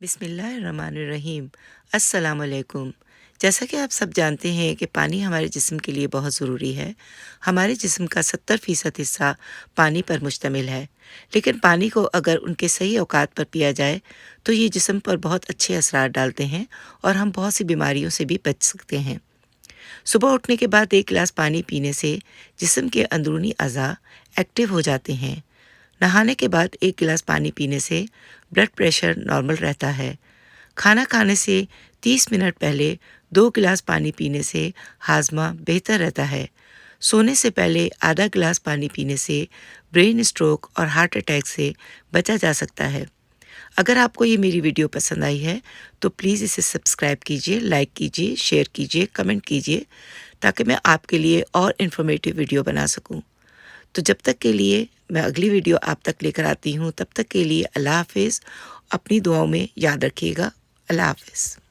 बिस्मिल्लाहिर्रहमानिर्रहीम। अस्सलाम वालेकुम। जैसा कि आप सब जानते हैं कि पानी हमारे जिस्म के लिए बहुत ज़रूरी है। हमारे जिस्म का 70% हिस्सा पानी पर मुश्तमिल है, लेकिन पानी को अगर उनके सही औकात पर पिया जाए तो ये जिस्म पर बहुत अच्छे असरार डालते हैं और हम बहुत सी बीमारियों से भी बच सकते हैं। सुबह उठने के बाद 1 गिलास पानी पीने से जिस्म के अंदरूनी अज़ा एक्टिव हो जाते हैं। नहाने के बाद 1 गिलास पानी पीने से ब्लड प्रेशर नॉर्मल रहता है। खाना खाने से 30 मिनट पहले 2 गिलास पानी पीने से हाजमा बेहतर रहता है। सोने से पहले आधा गिलास पानी पीने से ब्रेन स्ट्रोक और हार्ट अटैक से बचा जा सकता है। अगर आपको ये मेरी वीडियो पसंद आई है तो प्लीज़ इसे सब्सक्राइब कीजिए, लाइक कीजिए, शेयर कीजिए, कमेंट कीजिए, ताकि मैं आपके लिए और इन्फॉर्मेटिव वीडियो बना सकूं। तो जब तक के लिए मैं अगली वीडियो आप तक लेकर आती हूँ, तब तक के लिए अल्लाह हाफ़िज़। अपनी दुआओं में याद रखिएगा। अल्लाह हाफ़िज़।